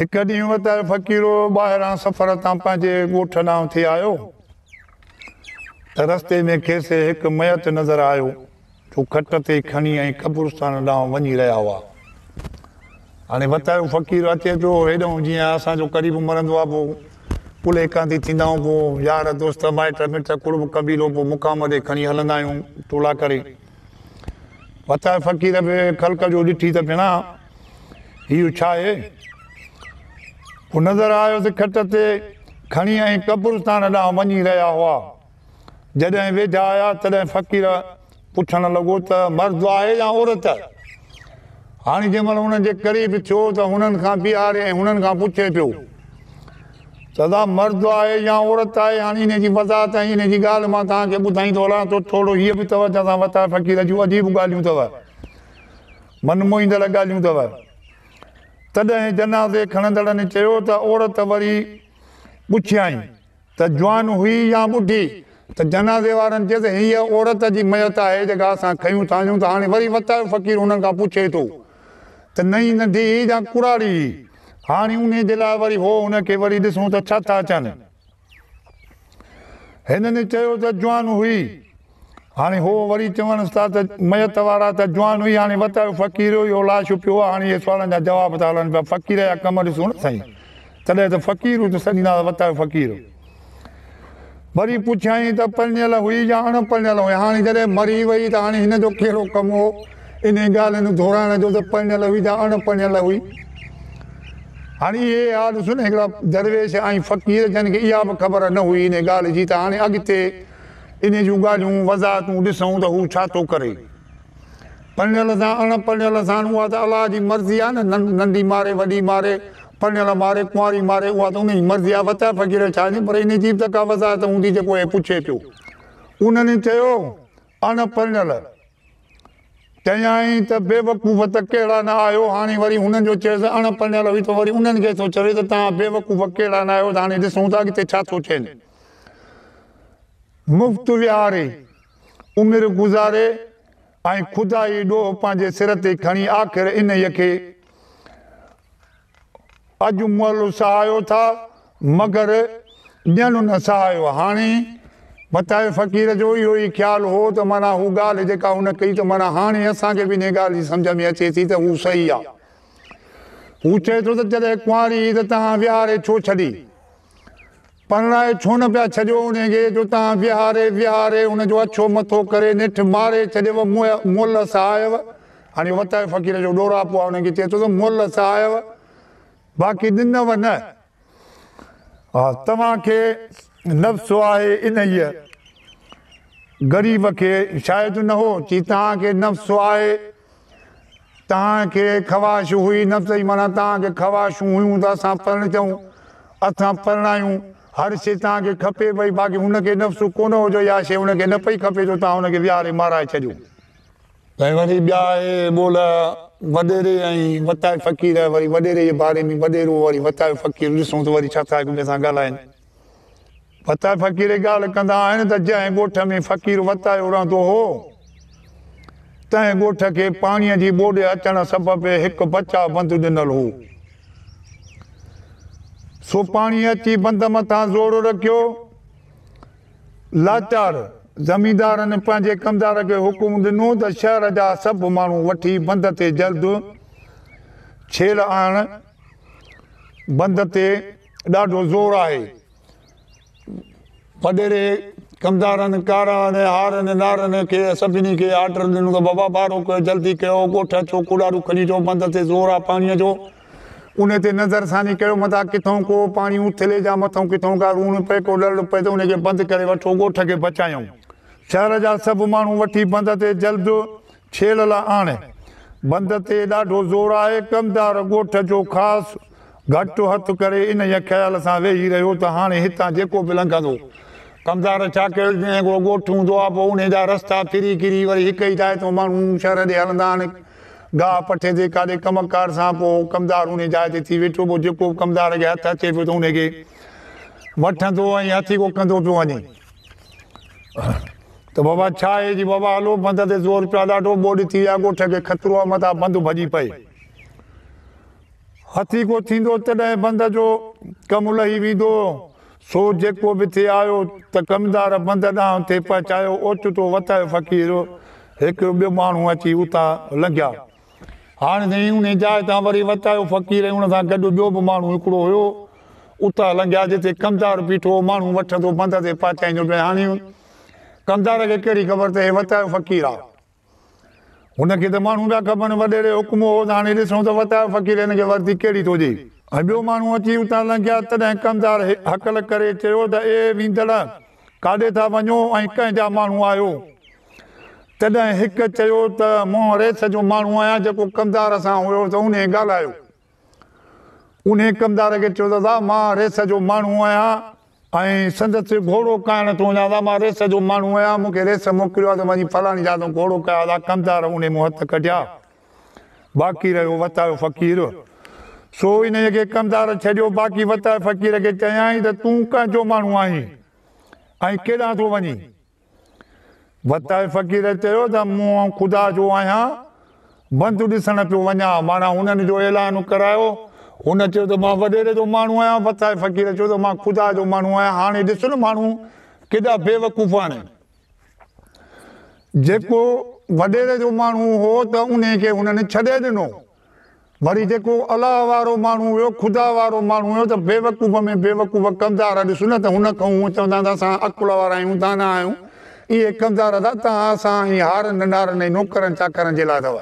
एक ॾींहुं वतायो फ़क़ीरो ॿाहिरां सफ़र तां पंहिंजे ॻोठ ॾांहुं थी आयो त रस्ते में खेसि हिकु मयत नज़र आयो जो खट ते खणी ऐं क़ब्रिस्तान ॾांहुं वञी रहिया हुआ। हाणे वतायो फ़क़ीर अचे पियो हेॾो जीअं असांजो क़रीब मरंदो आहे पोइ कुले कांती थींदा आहियूं, पोइ यार दोस्त माइट मिट कुड़ब कबीलो पोइ मुक़ाम ॾे खणी हलंदा आहियूं टोला करे। वतायो फ़क़ीर बि ख़ल्क़ जो ॾिठी त भेणा हीउ छा आहे? पोइ नज़र आयो त खट ते खणी ऐं क़ब्रिस्तान ॾांहुं वञी रहिया हुआ। जॾहिं वेझा आया तॾहिं फ़क़ीर पुछणु लॻो त मर्द आहे या औरत? हाणे जंहिं महिल हुननि जे क़रीब थियो त हुननि खां बीहारे ऐं हुननि खां पुछे पियो चवंदा मर्द आहे या औरत आहे। हाणे हिन जी वज़ाहत ऐं हिन जी ॻाल्हि मां तव्हांखे ॿुधाईंदो हलां थो। थोरो हीअ बि अथव चवंदा वतायो फ़क़ीर जूं अजीब ॻाल्हियूं अथव, मन मोहींदड़ ॻाल्हियूं अथव। तॾहिं जनाज़े खणंदड़नि चयो त औरत वरी पुछियईं त जवान हुई या ॿुढी? त जनाज़े वारनि चयो त हीअ औरत जी मयत आहे जेका असां खयूं था। त हाणे वरी वतायो फ़क़ीर हुननि खां पुछे थो त नई नंढी या कुराड़ी? हाणे उन जे लाइ वरी हो हुनखे वरी ॾिसूं त छा था अचनि। हिननि चयो त जवान हुई। हाणे हो वरी चवनि था त मयत वारा त जवान हुई। हाणे वतायो फ़क़ीर इहो लाश पियो आहे। हाणे इहे सुवालनि जा जवाब था हलनि पिया। फ़क़ीर जा कम ॾिसूं न साईं, तॾहिं त फ़क़ीर त सॾींदा वतायो फ़क़ीर। वरी पुछियईं त पढ़ियल हुई या अणपढ़ियल हुई? हाणे जॾहिं मरी वई त हाणे हिन जो कहिड़ो कमु हो इन ॻाल्हियुनि दोहराइण जो त पढ़ियल हुई या अणपढ़ियल हुई? हाणे इहे हाल ॾिसो न, हिकिड़ा दरवेश ऐं फ़क़ीर जन खे इहा बि ख़बर न हुई इन ॻाल्हि जी त हाणे अॻिते इन जूं ॻाल्हियूं वज़ाहतूं ॾिसूं त हू छा थो करे। पढ़ियल सां अणपढ़ियल सां उहा त अलाह जी मर्ज़ी आहे न, नंढी मारे वॾी मारे, पढ़ियल मारे कुंवारी मारे, उहा त उन जी मर्ज़ी आहे। वतायो फ़क़ीर छा चई, पर इन जी बि त का वज़ाहत हूंदी जेको हे पुछे पियो। उन्हनि चयो अणपढ़ियल। चयाईं त बेवकूफ़ त कहिड़ा न आहियो। हाणे वरी हुननि जो चयोसि अणपढ़ियल हुई त वरी उन्हनि खे थो चवे त तव्हां बेवकूफ़ कहिड़ा न आहियो। त हाणे ॾिसूं था अॻिते छा थो थियनि। मुफ़्त विहारे उमिरि गुज़ारे ऐं ख़ुदा जी ॾोह पंहिंजे सिर ते खणी आख़िर इन खे अॼु मुअल सहायो था मगर ॼण न सहायो। हाणे वतायो फ़क़ीर जो इहो ई ख़्यालु हो त माना हू ॻाल्हि जेका हुन कई त माना हाणे असांखे बि इन ॻाल्हि जी सम्झ में अचे थी त हू सही आहे। हू चए थो त जॾहिं कुंवारी त तव्हां विहारे छो छॾी? परणाए छो न पिया छॾियो उनखे जो तव्हां विहारे हुनजो अछो मथो करे निठ मारे छॾियव, मुअल सहायव। हाणे वतायो फ़क़ीर जो ॾोरापो आहे, हुनखे चए थो त मुअल सहायव बाक़ी ॾिनव न। हा, तव्हांखे नफ़्सो आहे इन ग़रीब खे शायदि न हो चई तव्हांखे नफ़्सो आहे, तव्हांखे ख़वाहिश हुई। नफ़्स जी माना तव्हांखे ख़वाहिशूं हुयूं त असां चऊं असां परणायूं, हर शइ तव्हांखे खपे पई, बाक़ी हुनखे नफ़्सु कोन हुजो, इहा शइ हुनखे न पई खपे जो तव्हां हुनखे विहारे माराए छॾियो। ऐं वरी ॿिया हे ॿोल वॾेरे ऐं वतायो फ़क़ीर वरी वॾेरे जे बारे में वॾेरो वरी वतायो फ़क़ीर ॾिसूं त वरी छा था हिक ॿिए सां ॻाल्हाइनि। वतायो फ़क़ीर ॻाल्हि कंदा आहिनि त जंहिं ॻोठ में फ़क़ीर वतायो रहंदो हो तंहिं ॻोठ खे पाणीअ जी ॿोॾि अचण सबबि हिकु बचा बंदि ॾिनल हो। सो पाणी अची बंद मथां ज़ोर रखियो। लाचार ज़मींदारनि पंहिंजे कमदार खे हुकुम ॾिनो त शहर जा सभु माण्हू वठी बंद ते जल्द छेल आण। बंद ते ॾाढो ज़ोर आहे। वॾेरे कमदारनि कारनि हारनि नारनि खे सभिनी खे ऑर्डर ॾिनो त बाबा बारो कयो, जल्दी कयो, ॻोठ अचो, कुॾारू खणी अचो, बंद ते ज़ोर आहे पाणीअ जो। उन ते नज़रसानी कयो मथां किथां को पाणी उथले जा मथां किथां का रूण पए को लड़ पए त उनखे बंदि करे वठो, ॻोठ खे बचायूं। शहर जा सभु माण्हू वठी बंद ते जल्द छेल ला आणे। बंद ते ॾाढो ज़ोर आहे। कमदार ॻोठ जो ख़ासि घटि हथु करे इन जे ख़्याल सां वेही रहियो त हाणे हितां जेको बि लंघंदो। कमदार छा कयो, जीअं हिकिड़ो ॻोठ हूंदो आहे पोइ उन जा रस्ता फिरी किरी वरी हिक ई जाइ तो माण्हू शहर ॾे हलंदा आहिनि गाह पठे ते काॾे कमकार सां। पोइ कमदार उन जाइ ते थी वेठो, पोइ जेको कमदार खे हथु अचे पियो त उनखे वठंदो ऐं हथी को कंदो पियो वञे त बाबा छा आहे जी बाबा हलो बंद ते ज़ोर पियो आहे, ॾाढो ॿोॾि थी विया, ॻोठ खे ख़तरो आहे, मथां बंदि भॼी पए। हथी को थींदो तॾहिं बंद जो कमु लही वेंदो सो जेको बि थिए आयो त कमदार बंद ॾांहुं थिए पहुचायो ओचितो वतायो फ़क़ीर हिकु ॿियो माण्हू अची उतां लंघिया हाणे साईं उन जाइ तां वरी वतायो फ़क़ीर उन सां गॾु ॿियो बि माण्हू हिकिड़ो हुयो उतां लंघिया जिते कमदार बीठो माण्हू वठंदो बंद ते पहुचाईंदो पियो हाणे कमदार खे कहिड़ी ख़बर त हे वतायो फ़क़ीर आहे हुनखे त माण्हू पिया ख़बरनि वॾेरे हुकुम हो त हाणे ॾिसूं त वतायो फ़क़ीर हिनखे वर्दी कहिड़ी थो ॾे ऐं ॿियो माण्हू अची उतां लंघिया तॾहिं कमदार हकल करे चयो त ए वेंदड़ काॾे था वञो ऐं कंहिंजा माण्हू आहियो तॾहिं हिकु चयो त मूं रेस जो माण्हू आहियां जेको कमदार सां हुयो त उन ॻाल्हायो उन कमदार खे चयो त मां रेस जो माण्हू आहियां ऐं संदसि घोड़ो काइण थो वञा मां रेस जो माण्हू आहियां मूंखे रेस मोकिलियो आहे त वञी फलाणी जा तो घोड़ो कया था कमदार उन मूं हथ कढिया बाक़ी रहियो वतायो फ़क़ीर सो इन खे कमदार छॾियो बाक़ी वतायो फ़क़ीर खे चयाईं त तूं कंहिंजो माण्हू आहीं ऐं केॾां थो वञी वतायो फ़क़ीर चयो त मूं ख़ुदा जो आहियां बंदि ॾिसण पियो वञा माना हुननि जो ऐलान करायो हुन चयो त मां वॾेरे जो माण्हू आहियां वतायो फ़क़ीर चयो त मां ख़ुदा जो माण्हू आहियां हाणे ॾिस न माण्हू केॾा बेवकूफ़ आहिनि जेको वॾेरे जो माण्हू हो त उन खे हुननि छॾे ॾिनो वरी जेको अलाह वारो माण्हू हुयो ख़ुदा वारो माण्हू हुयो त बेवकूफ़ में बेवकूफ़ कमदार ॾिसो न त हुन खां हूअं चवंदा त असां अकुल वारा आहियूं तव्हां न आहियूं इहे कमदार तव्हां असां हार नंढारनि नौकरनि चाकरनि जे लाइ अथव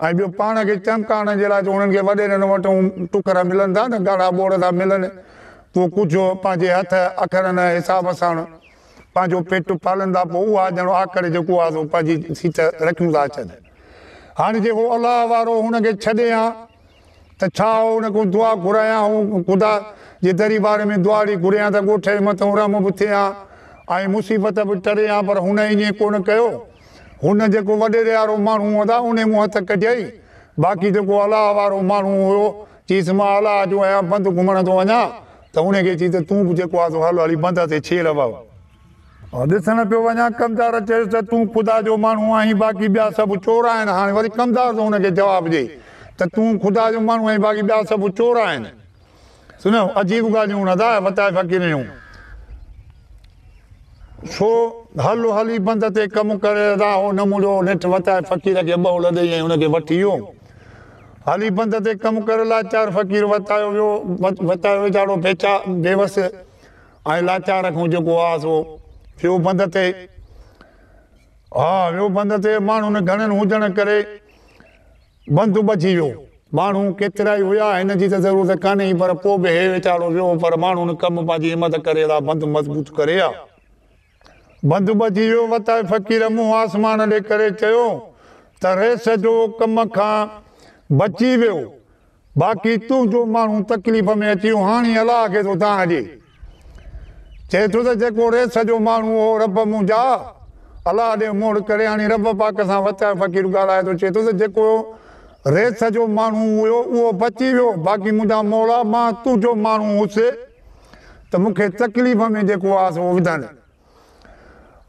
ऐं ॿियो पाण खे चमकाइण जे लाइ जो हुननि खे वॾेरनि वटि टुकर मिलनि था न ॻाढ़ा ॿोड़ था मिलनि पोइ कुझु पंहिंजे हथ अखरनि हिसाब सां पंहिंजो पेट पालंदा पोइ उहा ॼणो आख़िर जेको आहे सो पंहिंजी सीट रखियूं था अचनि हाणे जेको अलाह वारो हुनखे छॾे हा त छा हुन खां दुआ घुरायां हू ख़ुदा जे दरबार में दुआ ॾेई घुरियां त ॻोठ जे मथां रम बि थिए हा ऐं मुसीबत बि टरे हा पर हुन ईअं कोन कयो हुन जेको वॾेरे वारो माण्हू हूंदा उन मूं हथ कढियई बाक़ी जेको अलाह वारो माण्हू हुयो चईसि मां अलाह जो आहियां बंदि घुमण थो वञा त उनखे चई त तूं बि जेको आहे सो हल हली बंदि ते छेड़ भाउ ॾिसण पियो वञा कमदार चयुसि त तूं ख़ुदा जो माण्हू आहीं बाक़ी ॿिया सभु चोर आहिनि हाणे वरी कमदार थो हुनखे जवाबु ॾे त तूं ख़ुदा जो माण्हू आहीं बाक़ी ॿिया सभु चोर आहिनि सुनो अजीब ॻाल्हियूं न था वताए फ़क़ीरियूं सो हल हली बंदि ते कमु करे था हो नमूनो नेठि वताए फ़क़ीर खे ॿ लॾई ऐं हुनखे वठी वियो हली बंदि ते कमु करे लाचार फ़क़ीर वतायो वियो वतायो वीचारो बेवस ऐं लाचार खां जेको आहे सो वियो बंदि ते हा वियो बंदि ते माण्हुनि घणनि हुजण करे बंदि बची वियो माण्हू केतिरा ई हुया हिन जी त ज़रूरत कान्हे पर पोइ बि हे वीचारो वियो पर माण्हुनि कमु पंहिंजी हिमत करे था बंदि मज़बूत करे हा बंदि बची वियो वताए फ़क़ीर मुंहुं आसमान ॾे करे चयो त रेस जो कम खां बची वियो बाक़ी तूं जो माण्हू तकलीफ़ में अची वियो हाणे अलाह खे थो तव्हां ॾे चए थो त जेको रेस जो माण्हू हो रब मुंहिंजा अलाह ॾे मोड़ करे हाणे रब पाक सां वताए फ़क़ीर ॻाल्हाए थो चए थो त जेको रेस जो माण्हू हुयो उहो बची वियो बाक़ी मुंहिंजा मौला मां तुंहिंजो माण्हू हुउसि त मूंखे तकलीफ़ में जेको आहे सो विधनि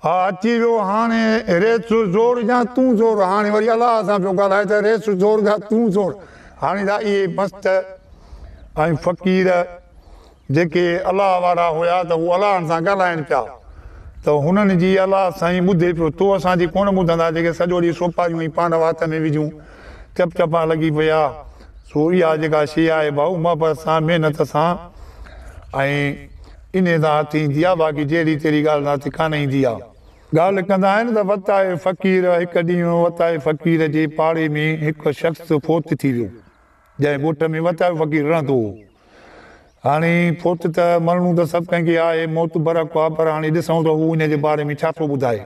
हा अची वियो हाणे रेस ज़ोर जा तूं ज़ोर हाणे वरी अलाह सां पियो ॻाल्हाए त रेस ज़ोर जा तूं ज़ोर हाणे त इहे मस्त ऐं फ़क़ीर जेके अलाह वारा हुया त उहे अलाह सां ॻाल्हाइनि पिया त हुननि जी अलाह साईं ॿुधे पियो तो असांजी कोन ॿुधंदा जेके सॼो ॾींहुं सोपारियूं ऐं पान वात में विझूं चप चपा लॻी पिया सो इहा जेका शइ आहे भाऊ मोहबत सां महिनत सां ऐं इन सां हथ ईंदी आहे बाक़ी जहिड़ी तहिड़ी ॻाल्हि हथ कान ईंदी आहे ॻाल्हि कंदा आहिनि त वताए फ़क़ीर हिकु ॾींहुं वताए फ़क़ीर जे पाड़े में हिकु शख़्स फोत थी वियो जंहिं ॻोठ में वताए फ़क़ीर रहंदो हो हाणे फोत त मरणो त सभु कंहिंखे आहे मौत बरक आहे पर हाणे ॾिसूं त हू हिन जे बारे में छा थो ॿुधाए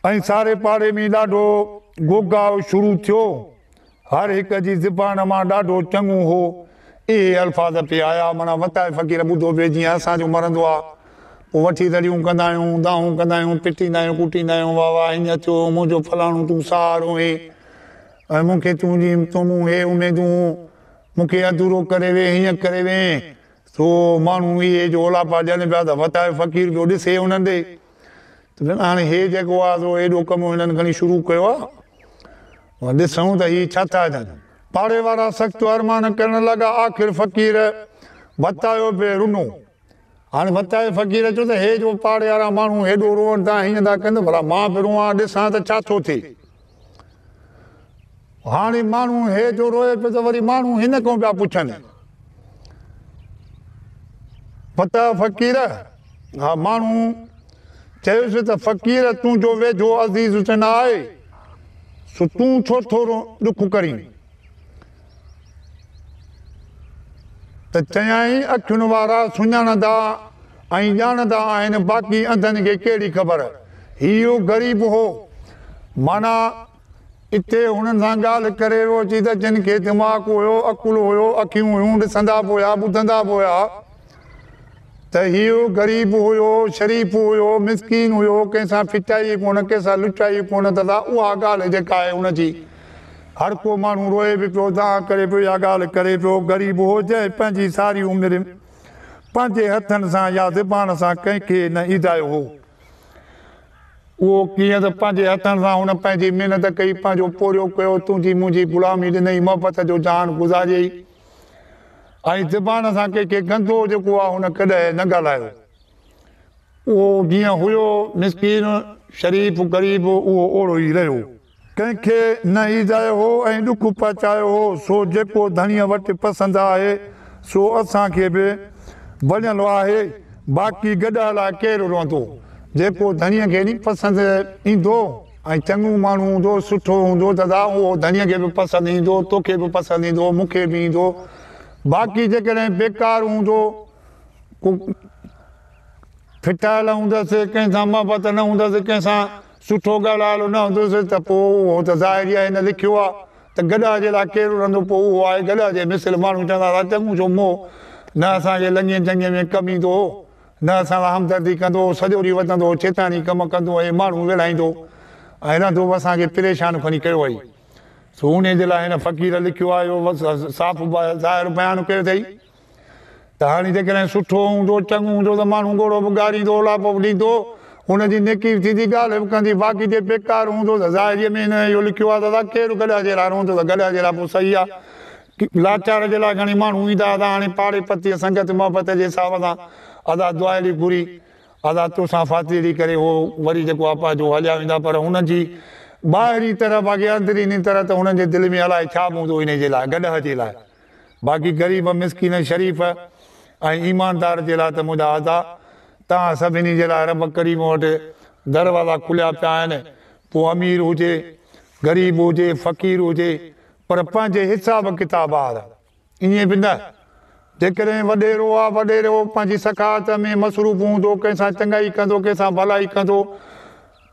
ऐं सारे पाड़े में ॾाढो गोगाव शुरू थियो हर हिक जी ज़बान मां ॾाढो चङो हो इहे अल्फाज़ पिया आया माना वताए फ़क़ीर ॿुधो पिए जीअं असांजो मरंदो आहे पोइ वठी दड़ियूं कंदा आहियूं दाहूं कंदा आहियूं पिटींदा आहियूं कुटींदा आहियूं वाह वाह हीअं थियो मुंहिंजो फलाणो तूं सहारो हे ऐं मूंखे तुंहिंजी तूं हे उमेदूं मूंखे अधूरो करे वे हीअं करे वे सो माण्हू इहे जो ओलापा ॾियनि पिया त वताए फ़क़ीर पियो ॾिसे उन्हनि ॾे त हाणे हे जेको आहे सो हेॾो कमु हिननि खणी शुरू कयो आहे ॾिसूं त हीअ छा था अचनि पाड़े वारा सख्त अरमान करण लगा। आखिर फ़कीर बतायो बे रुनो। हाणे बताए फ़कीर चयो त हे जो पाड़े वारा माण्हू हेॾो रोअनि था हीअं था कनि भला मां बि रोआं ॾिसां त छा थो थिए। हाणे माण्हू हे जो रोए पियो त वरी माण्हू हिन खां पिया पुछनि पता फ़कीर। हा माण्हू चयोसि त फ़कीर तुंहिंजो वेझो अज़ीज़ हुसैन आहे सो तूं छो थोरो ॾुख करीं। त चयाईं अखियुनि वारा सुञाणंदा ऐं ॼाणंदा आहिनि बाक़ी अंधनि खे कहिड़ी ख़बर। इहो ग़रीब हो माना हिते हुननि सां ॻाल्हि करे वियो अची त जिन खे दिमाग़ु हुयो अकुलु हुयो अखियूं हुयूं ॾिसंदा बि हुया ॿुधंदा बि हुया त इहो ग़रीब हुयो शरीफ़ हुयो मिसकीन हुयो कंहिंसां फिटाई कोन कंहिंसां लुचाई कोन त उहा ॻाल्हि जेका आहे हुनजी हर को माण्हू रोए बि पियो दांह करे पियो इहा ॻाल्हि करे पियो। ग़रीब हो जंहिं पंहिंजी सारी उमिरि पंहिंजे हथनि सां या ज़बान सां कंहिंखे न ईंदायो हो। उहो कीअं त पंहिंजे हथनि सां हुन पंहिंजी महिनत कई पंहिंजो पोरियो कयो तुंहिंजी मुंहिंजी ग़ुलामी ॾिनई मोहबत जो जान गुज़ारियई ऐं ज़बान सां कंहिंखे गंदो जेको आहे हुन कॾहिं न ॻाल्हायो। उहो जीअं हुयो मिसकीन शरीफ़ ग़रीब उहो ओड़ो ई रहियो कंहिंखे न ईंदायो हो ऐं ॾुख पहुचायो हो। सो जेको धणीअ वटि पसंदि आहे सो असांखे बि वञियलु आहे बाक़ी गॾा लाइ केरु रहंदो। जेको धणीअ खे नी पसंदि ईंदो ऐं चङो माण्हू हूंदो सुठो हूंदो त उहो धणीअ खे बि पसंदि ईंदो तोखे बि पसंदि ईंदो मूंखे बि ईंदो। बाक़ी जेकॾहिं बेकार हूंदो फिटायल हूंदसि कंहिंसां मोहबत न हूंदसि कंहिंसां सुठो ॻाल्हाइलो न हूंदुसि त पोइ उहो त ज़ाहिरी आहे हिन लिखियो आहे त गॾा जे लाइ केरु रहंदो। पोइ उहो आहे गॾा जे मिसल माण्हू चवंदा हुआ चङो जो मोह न असांजे लंघे चङे में कमु ईंदो न असां सां हमदर्दी कंदो सॼो ॾींहुं वधंदो चेताणी कमु कंदो ऐं माण्हू विढ़ाईंदो ऐं रहंदो असांखे परेशान खणी कयो आहे। सो उन जे लाइ हिन फ़क़ीर लिखियो आहे इहो साफ़ ज़ाहिर बयानु कयो अथई त हाणे जेकॾहिं सुठो हूंदो चङो हूंदो त माण्हू घोड़ो बि ॻारींदो लापो बि ॾींदो हुनजी नेकी थींदी ॻाल्हि बि कंदी। बाक़ी जे बेकार हूंदो त ज़ाहिरीअ में हिन इहो लिखियो आहे दादा केरु गॾा जे लाइ रहंदो त गॾा जे लाइ पोइ सही आहे। लाचार जे लाइ घणी माण्हू ईंदा हुआ हाणे पाड़े पतीअ संगत मोहबत जे हिसाब सां अदा दुआली घुरी अदा तोसां फातीड़ी करे उहो वरी जेको आहे पंहिंजो हलिया वेंदा पर हुनजी ॿाहिरीं तरफ़ अॻे अंदरीनी तरफ़ त हुननि जे दिलि में अलाए छा बि हूंदो इन जे लाइ गॾ जे लाइ। बाक़ी ग़रीब मिसकीन शरीफ़ ऐं ईमानदार जे लाइ त मुंहिंजा अदा तव्हां सभिनी जे लाइ रब करीम वटि दरवाज़ा खुलिया पिया आहिनि। पोइ अमीर हुजे ग़रीब हुजे फ़क़ीर हुजे पर पंहिंजे हिसाब किताब आहे ईअं बि न। जेकॾहिं वॾेरो आहे वॾेरो पंहिंजी सखात में मसरूफ़ हूंदो कंहिंसां चङाई कंदो कंहिंसां भलाई कंदो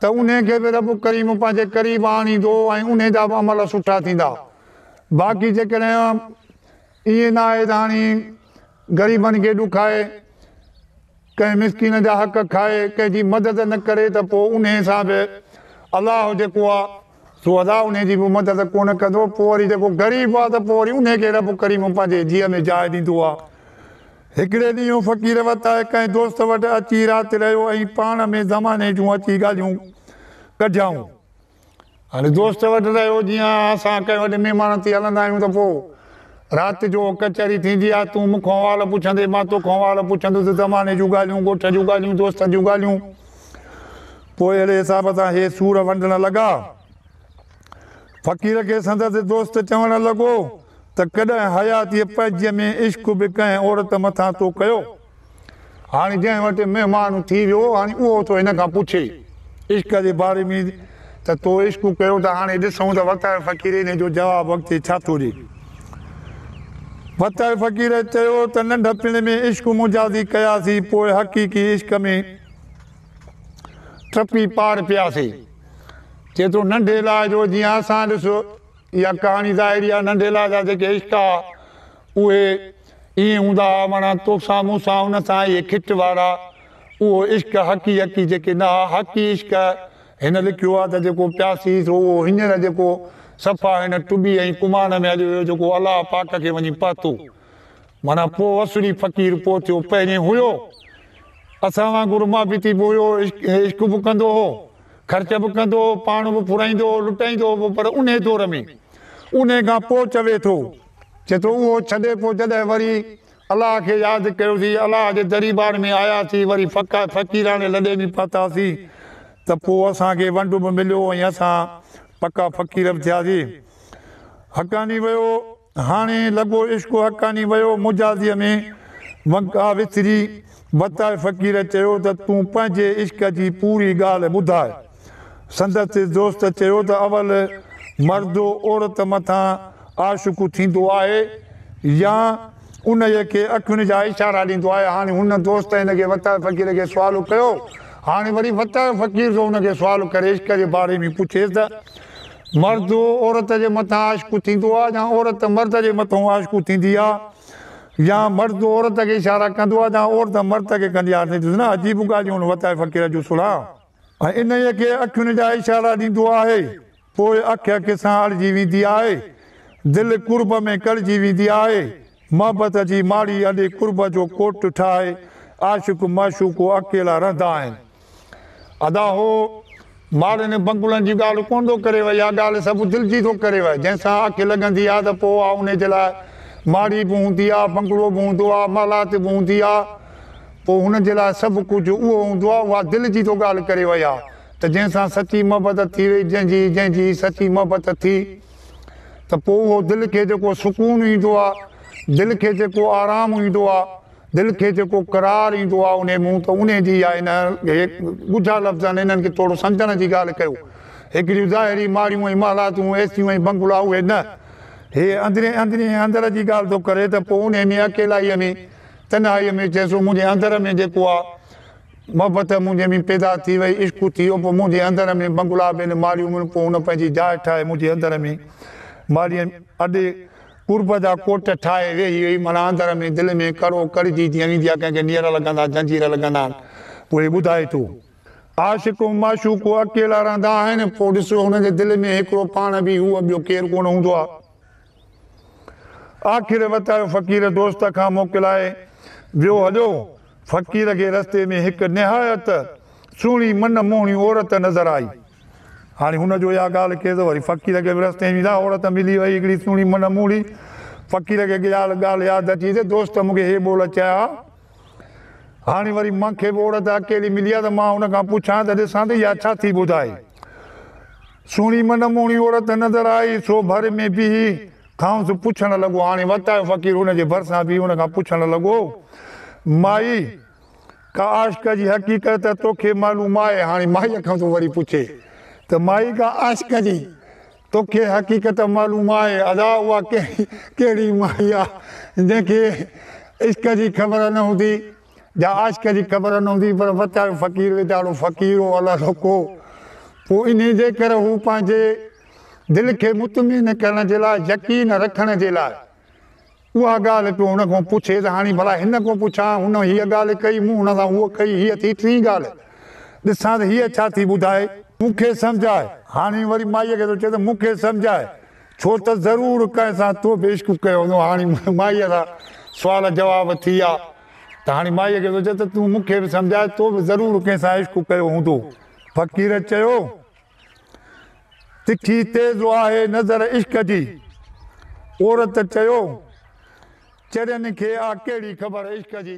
त उन खे बि रब करीम पंहिंजे क़रीब आणींदो ऐं उन जा बि अमल सुठा थींदा। बाक़ी जेकॾहिं ईअं न आहे त हाणे ग़रीबनि खे ॾुखाए कंहिं मिसकीन जा हक़ खाए कंहिंजी मदद न करे त पोइ उन सां बि अलाह जेको आहे सो अदा उन जी बि मदद कोन कंदो। पोइ वरी जेको ग़रीब आहे त पोइ वरी उनखे रब करीम पंहिंजे जीअ में जाइ ॾींदो आहे। हिकिड़े ॾींहुं फ़क़ीर वटि आहे कंहिं दोस्त वटि अची राति रहियो ऐं पाण में ज़माने जूं अची ॻाल्हियूं कढियाऊं। हाणे दोस्त वटि रहियो जीअं असां कंहिं वटि महिमान थी हलंदा आहियूं त पोइ राति जो कचहरी थींदी आहे तूं मूंखां अवाल पुछंदे मां तोखां अवाल पुछंदुसि ज़माने जूं ॻाल्हियूं ॻोठ जूं ॻाल्हियूं दोस्त जूं ॻाल्हियूं। पोइ अहिड़े हिसाब सां हे सूर वंडण लॻा। फ़क़ीर खे संदसि दोस्त चवणु लॻो त कॾहिं हयातीअ पैजीअ में इश्क बि कंहिं औरत मथां तो कयो। हाणे जंहिं वटि महिमान थी वियो हाणे उहो थो हिन खां पुछे इश्क जे बारे में त तो इश्क कयो त हाणे ॾिसूं त वतार फ़क़ीर हिन जो जवाबु अॻिते छा थो ॾे। वतार फ़क़ीर चयो त नंढपिण में इश्क मुजादी कयासीं पोइ हक़ीक़ी इश्क में टपी पार पियासीं। जेतिरो नंढे लाइ जो जीअं असां ॾिसो इहा कहाणी ज़ाहिरी आहे नंढे लाइ जा जेके इश्क आहे उहे ईअं हूंदा हुआ माना तोसां मूंसां हुन सां इहे खिट वारा उहो इश्क हक़ी हक़ी जेके न हक़ी इश्क हिन लिखियो आहे त जेको पियासीं उहो हींअर जेको सफ़ा हिन टुॿी ऐं कुमान में हलियो वियो जेको अलाह पाक खे वञी पहुतो माना पोइ असली फ़क़ीर पहुतो। पहिरें हुयो असां वांगुरु मां बि थी हुयो इश्क बि कंदो हो ख़र्च बि कंदो हो पाण बि फुराईंदो हो लुटाईंदो हो पर उन दौर में उन खां पोइ चवे थो चए थो उहो छॾे पोइ जॾहिं वरी अलाह खे यादि कयोसीं, अलाह जे दरबार में आयासीं, वरी फ़क़ीराने लॾे बि पातासीं त पोइ असांखे वंड बि मिलियो ऐं असां पका फ़क़ीर बि थियासीं। हक़ानी वियो, हाणे लॻो इश्क हक़ानी वियो मुजाज़ीअ में वंका विसरी वताए फ़क़ीर चयो त तूं पंहिंजे इश्क जी पूरी ॻाल्हि ॿुधाए। संदसि दोस्त चयो त अवल मर्दो औरत मथां आशिक़ु थींदो आहे या उन खे अखियुनि जा इशारा ॾींदो आहे। हाणे हुन दोस्त हिनखे वताए फ़क़ीर खे सुवालु कयो, हाणे वरी वताए फ़क़ीर जो हुनखे सुवालु करे इश्क जे बारे में पुछेसि त मर्दो औरत जे मथां आशिक़ु थींदो आहे या औरत मर्द जे मथां आशिक़ु थींदी आहे या मर्द औरत खे इशारा कंदो आहे या औरत मर्द खे कंदी आहे। न अजीब ॻाल्हियूं हुन वताए फ़क़ीर जूं सुञाण। ऐं इन खे अखियुनि जा इशारा ॾींदो आहे, पोइ अखि अखि सां अड़िजी वेंदी आहे, दिलि कुर्ब में कड़िजी वेंदी आहे, मोहबत जी माड़ी अॾे कुर्ब जो कोट ठाहे आशिक़ माशूक़ अकेला रहंदा आहिनि। अदा हो माड़नि बंगुलनि जी ॻाल्हि कोन थो करे वई, इहा ॻाल्हि सभु दिलि जी थो करे वई, जंहिंसां अखि लॻंदी आहे त पोइ आहे उन जे लाइ माड़ी बि हूंदी आहे, बंगलो बि हूंदो आहे, मालात बि हूंदी आहे, पोइ हुन जे लाइ सभु कुझु उहो हूंदो आहे। उहा दिलि जी थो ॻाल्हि करे वई आहे त जंहिंसां सची मोहबत थी वई, जंहिंजी सची मोहबत थी त पोइ उहो दिलि खे जेको सुकून ईंदो आहे, दिलि खे जेको आरामु ईंदो आहे, दिलि खे जेको करार ईंदो आहे उन मूं त उन जी आहे। इन ॻुझा लफ़्ज़नि इन्हनि खे थोरो सम्झण जी ॻाल्हि कयो। हिकिड़ियूं ज़ाहिरी माड़ियूं ऐं मालातूं एसियूं ऐं बंगला उहे न, हे अंदर जी ॻाल्हि थो करे त पोइ उन में अकेलाईअ में तन्हाईअ में चएसि मुंहिंजे अंदर में जेको आहे मोहबत मुंहिंजे में पैदा थी वई, इश्क थी वियो, पोइ मुंहिंजे अंदर में बंगला बि आहिनि, माड़ियूं आहिनि, पोइ हुन पंहिंजी जाइ ठाहे मुंहिंजे अंदर में माड़ीअ अॾे कुर्ब जा कोट ठाहे वेही वेही माना अंदर में दिलि में कड़ो कड़िजी जीअं वेंदी आहे, कंहिंखे नीर लॻंदा, जंजीर लॻंदा आहिनि, उहे ॿुधाए थो। आशिक़ माशूक़ अकेला रहंदा आहिनि, पोइ ॾिसो हुनजे दिलि में हिकिड़ो पाण बि हूअ ॿियो केरु कोन हूंदो आहे। आख़िर वतायो फ़क़ीर दोस्त खां मोकिलाए वियो हलियो। फ़क़ीर खे रस्ते में हिकु निहायत सुहिणी मन मोहिणी औरत नज़र आई। हाणे हुनजो इहा ॻाल्हि कए त वरी फ़क़ीर खे बि रस्ते में औरत मिली वई हिकिड़ी सुहिणी मन मोहिणी। फ़क़ीर खे ॻाल्हि यादि अची त दोस्त मूंखे हे ॿोल चया, हाणे वरी मूंखे बि औरत अकेली मिली आहे त मां हुन खां पुछां त ॾिसां त इहा छा थी ॿुधाए। सुहिणी मन मोहिणी औरत नज़र आई, सो भर में बि खांसि पुछणु लॻो। हाणे वतायो फ़क़ीर हुनजे भरिसां बि हुन खां पुछणु लॻो, माई का आशिक़ जी हक़ीक़त तोखे मालूम आहे। हाणे माईअ खां थो वरी पुछे त माई का आशिक़ जी तोखे हक़ीक़त मालूम आहे। अदा उहा कहिड़ी माई आहे जंहिंखे इश्क जी ख़बर न हूंदी या आशिक़ जी ख़बर न हूंदी, पर वतायो फ़क़ीर वीचारो फ़क़ीर हो अलाह रोको। पोइ इन जे करे हू पंहिंजे दिलि खे मुतमिन करण जे लाइ, यकीन रखण जे लाइ उहा ॻाल्हि पियो हुन खां पुछे त हाणे भला हिन खां पुछां, हुन हीअ ॻाल्हि कई, मूं हुन सां उहा कई, हीअ थी टीं ॻाल्हि, ॾिसां त हीअ छा थी ॿुधाए, मूंखे सम्झाए। हाणे वरी माईअ खे थो चए त मूंखे सम्झाए, छो त ज़रूरु कंहिंसां तो बि इश्क कयो हूंदो। हाणे माईअ सां सुवाल जवाब थी विया त हाणे माईअ खे थो चए त तूं मूंखे बि सम्झाए, तो बि ज़रूरु कंहिंसां इश्क कयो हूंदो। फ़क़ीर चयो तिखी तेज़ आहे नज़र इश्क जी। औरत चयो चरनि खे आ कहिड़ी ख़बर इश्क जी।